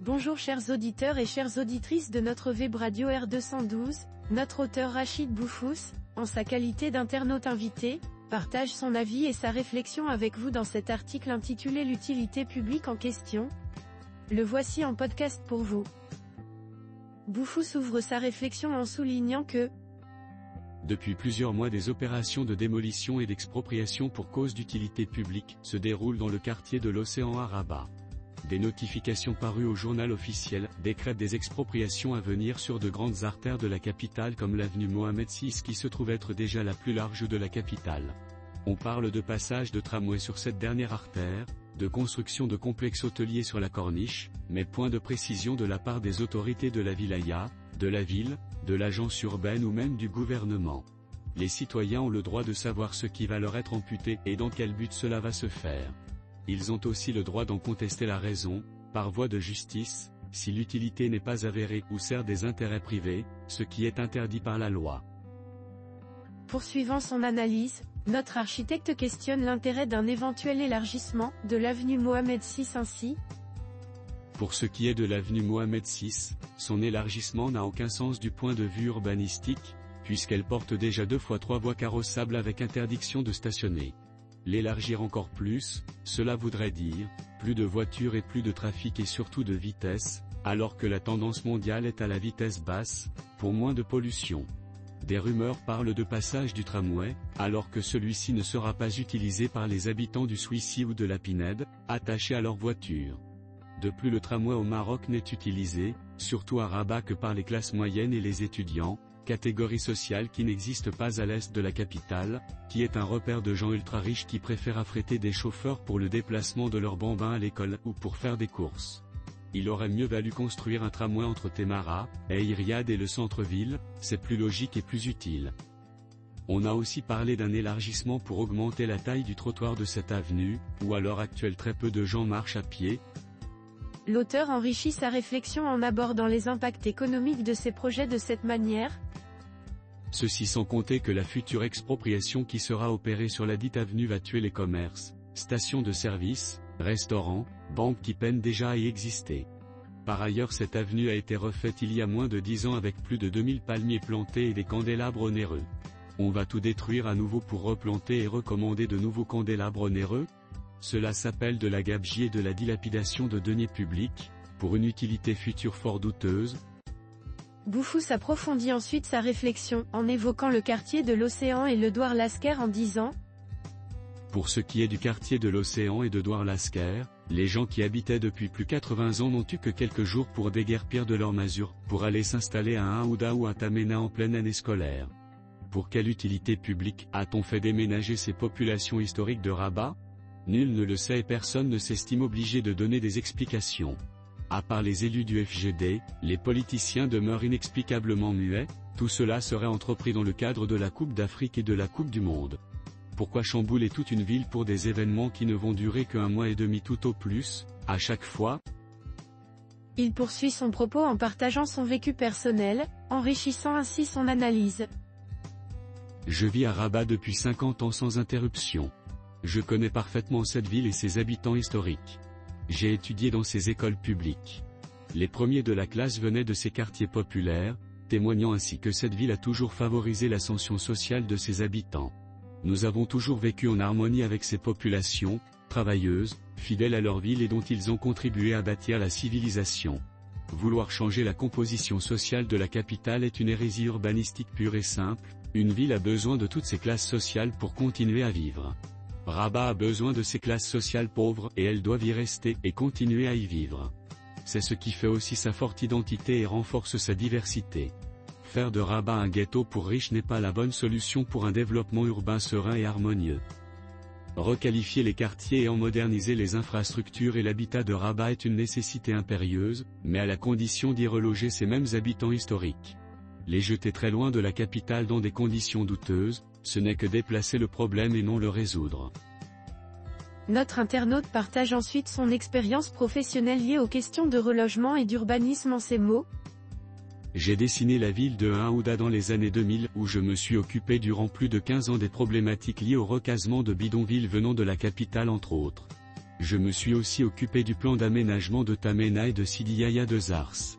Bonjour chers auditeurs et chères auditrices de notre web radio R212, notre auteur Rachid Boufous, en sa qualité d'internaute invité, partage son avis et sa réflexion avec vous dans cet article intitulé L'utilité publique en question. Le voici en podcast pour vous. Boufous ouvre sa réflexion en soulignant que depuis plusieurs mois des opérations de démolition et d'expropriation pour cause d'utilité publique se déroulent dans le quartier de l'Océan à Rabat. Des notifications parues au journal officiel décrètent des expropriations à venir sur de grandes artères de la capitale comme l'avenue Mohamed VI qui se trouve être déjà la plus large de la capitale. On parle de passage de tramway sur cette dernière artère, de construction de complexes hôteliers sur la corniche, mais point de précision de la part des autorités de la wilaya, de la ville, de l'agence urbaine ou même du gouvernement. Les citoyens ont le droit de savoir ce qui va leur être amputé et dans quel but cela va se faire. Ils ont aussi le droit d'en contester la raison, par voie de justice, si l'utilité n'est pas avérée ou sert des intérêts privés, ce qui est interdit par la loi. Poursuivant son analyse, notre architecte questionne l'intérêt d'un éventuel élargissement de l'avenue Mohamed VI ainsi. Pour ce qui est de l'avenue Mohamed VI, son élargissement n'a aucun sens du point de vue urbanistique, puisqu'elle porte déjà 2 fois 3 voies carrossables avec interdiction de stationner. L'élargir encore plus, cela voudrait dire, plus de voitures et plus de trafic et surtout de vitesse, alors que la tendance mondiale est à la vitesse basse, pour moins de pollution. Des rumeurs parlent de passage du tramway, alors que celui-ci ne sera pas utilisé par les habitants du Souissi ou de la Pinède, attachés à leur voiture. De plus le tramway au Maroc n'est utilisé, surtout à Rabat que par les classes moyennes et les étudiants, catégorie sociale qui n'existe pas à l'est de la capitale, qui est un repère de gens ultra riches qui préfèrent affréter des chauffeurs pour le déplacement de leurs bambins à l'école ou pour faire des courses. Il aurait mieux valu construire un tramway entre Témara, Riyad et le centre-ville, c'est plus logique et plus utile. On a aussi parlé d'un élargissement pour augmenter la taille du trottoir de cette avenue, où à l'heure actuelle très peu de gens marchent à pied. L'auteur enrichit sa réflexion en abordant les impacts économiques de ces projets de cette manière. Ceci sans compter que la future expropriation qui sera opérée sur la dite avenue va tuer les commerces, stations de service, restaurants, banques qui peinent déjà à y exister. Par ailleurs cette avenue a été refaite il y a moins de 10 ans avec plus de 2000 palmiers plantés et des candélabres onéreux. On va tout détruire à nouveau pour replanter et recommander de nouveaux candélabres onéreux? Cela s'appelle de la gabegie et de la dilapidation de deniers publics, pour une utilité future fort douteuse. Boufous approfondit ensuite sa réflexion, en évoquant le quartier de l'Océan et le Douar-Lasker en disant. Pour ce qui est du quartier de l'Océan et de Douar-Lasker, les gens qui habitaient depuis plus de 80 ans n'ont eu que quelques jours pour déguerpir de leur masure, pour aller s'installer à un Aouda ou à Tamena en pleine année scolaire. Pour quelle utilité publique a-t-on fait déménager ces populations historiques de Rabat? Nul ne le sait et personne ne s'estime obligé de donner des explications. À part les élus du FGD, les politiciens demeurent inexplicablement muets, tout cela serait entrepris dans le cadre de la Coupe d'Afrique et de la Coupe du Monde. Pourquoi chambouler toute une ville pour des événements qui ne vont durer qu'1 mois et demi tout au plus, à chaque fois? Il poursuit son propos en partageant son vécu personnel, enrichissant ainsi son analyse. Je vis à Rabat depuis 50 ans sans interruption. Je connais parfaitement cette ville et ses habitants historiques. J'ai étudié dans ces écoles publiques. Les premiers de la classe venaient de ces quartiers populaires, témoignant ainsi que cette ville a toujours favorisé l'ascension sociale de ses habitants. Nous avons toujours vécu en harmonie avec ces populations, travailleuses, fidèles à leur ville et dont ils ont contribué à bâtir la civilisation. Vouloir changer la composition sociale de la capitale est une hérésie urbanistique pure et simple, une ville a besoin de toutes ces classes sociales pour continuer à vivre. Rabat a besoin de ces classes sociales pauvres et elles doivent y rester et continuer à y vivre. C'est ce qui fait aussi sa forte identité et renforce sa diversité. Faire de Rabat un ghetto pour riches n'est pas la bonne solution pour un développement urbain serein et harmonieux. Requalifier les quartiers et en moderniser les infrastructures et l'habitat de Rabat est une nécessité impérieuse, mais à la condition d'y reloger ces mêmes habitants historiques. Les jeter très loin de la capitale dans des conditions douteuses, ce n'est que déplacer le problème et non le résoudre. Notre internaute partage ensuite son expérience professionnelle liée aux questions de relogement et d'urbanisme en ces mots. J'ai dessiné la ville de Aouda dans les années 2000 où je me suis occupé durant plus de 15 ans des problématiques liées au recasement de bidonvilles venant de la capitale entre autres. Je me suis aussi occupé du plan d'aménagement de Tamena et de Sidi Yahya de Zars.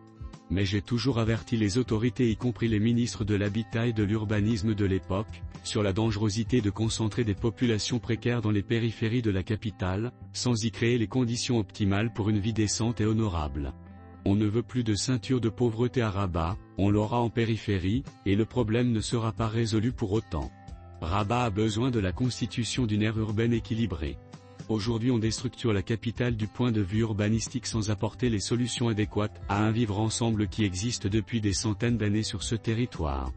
Mais j'ai toujours averti les autorités y compris les ministres de l'Habitat et de l'Urbanisme de l'époque, sur la dangerosité de concentrer des populations précaires dans les périphéries de la capitale, sans y créer les conditions optimales pour une vie décente et honorable. On ne veut plus de ceinture de pauvreté à Rabat, on l'aura en périphérie, et le problème ne sera pas résolu pour autant. Rabat a besoin de la constitution d'une aire urbaine équilibrée. Aujourd'hui on déstructure la capitale du point de vue urbanistique sans apporter les solutions adéquates à un vivre ensemble qui existe depuis des centaines d'années sur ce territoire.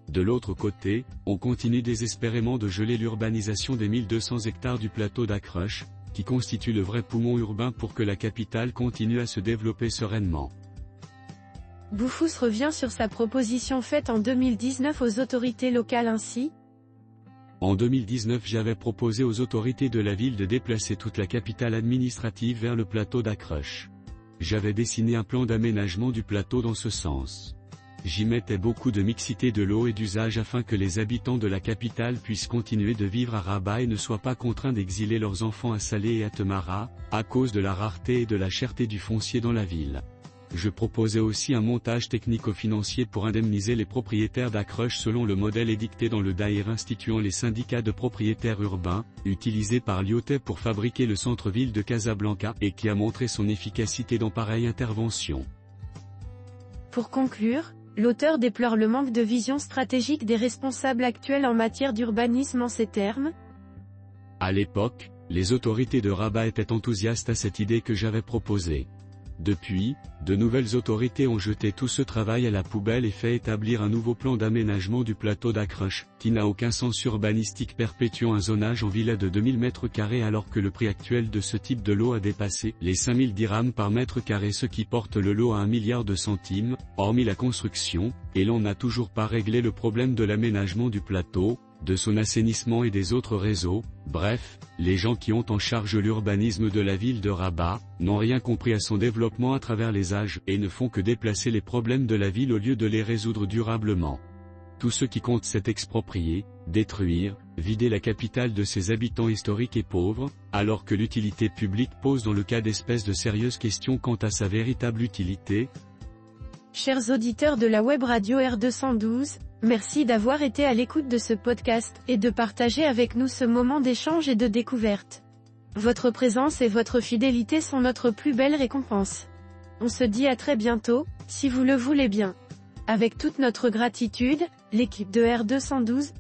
De l'autre côté, on continue désespérément de geler l'urbanisation des 1200 hectares du plateau d'Akrush, qui constitue le vrai poumon urbain pour que la capitale continue à se développer sereinement. Bouffous revient sur sa proposition faite en 2019 aux autorités locales ainsi. En 2019 j'avais proposé aux autorités de la ville de déplacer toute la capitale administrative vers le plateau d'Akrush. J'avais dessiné un plan d'aménagement du plateau dans ce sens. J'y mettais beaucoup de mixité de l'eau et d'usage afin que les habitants de la capitale puissent continuer de vivre à Rabat et ne soient pas contraints d'exiler leurs enfants à Salé et à Temara, à cause de la rareté et de la cherté du foncier dans la ville. Je proposais aussi un montage technico-financier pour indemniser les propriétaires d'Akrush selon le modèle édicté dans le Daïr instituant les syndicats de propriétaires urbains, utilisé par Lyotet pour fabriquer le centre-ville de Casablanca et qui a montré son efficacité dans pareille intervention. Pour conclure, l'auteur déplore le manque de vision stratégique des responsables actuels en matière d'urbanisme en ces termes. À l'époque, les autorités de Rabat étaient enthousiastes à cette idée que j'avais proposée. Depuis, de nouvelles autorités ont jeté tout ce travail à la poubelle et fait établir un nouveau plan d'aménagement du plateau d'Akrush, qui n'a aucun sens urbanistique perpétuant un zonage en villa de 2000 m² alors que le prix actuel de ce type de lot a dépassé les 5000 dirhams par mètre carré, ce qui porte le lot à 1 milliard de centimes, hormis la construction, et l'on n'a toujours pas réglé le problème de l'aménagement du plateau, de son assainissement et des autres réseaux. Bref, les gens qui ont en charge l'urbanisme de la ville de Rabat, n'ont rien compris à son développement à travers les âges et ne font que déplacer les problèmes de la ville au lieu de les résoudre durablement. Tout ce qui compte c'est exproprier, détruire, vider la capitale de ses habitants historiques et pauvres, alors que l'utilité publique pose dans le cas d'espèces de sérieuses questions quant à sa véritable utilité. Chers auditeurs de la web radio R212, merci d'avoir été à l'écoute de ce podcast et de partager avec nous ce moment d'échange et de découverte. Votre présence et votre fidélité sont notre plus belle récompense. On se dit à très bientôt, si vous le voulez bien. Avec toute notre gratitude, l'équipe de R212,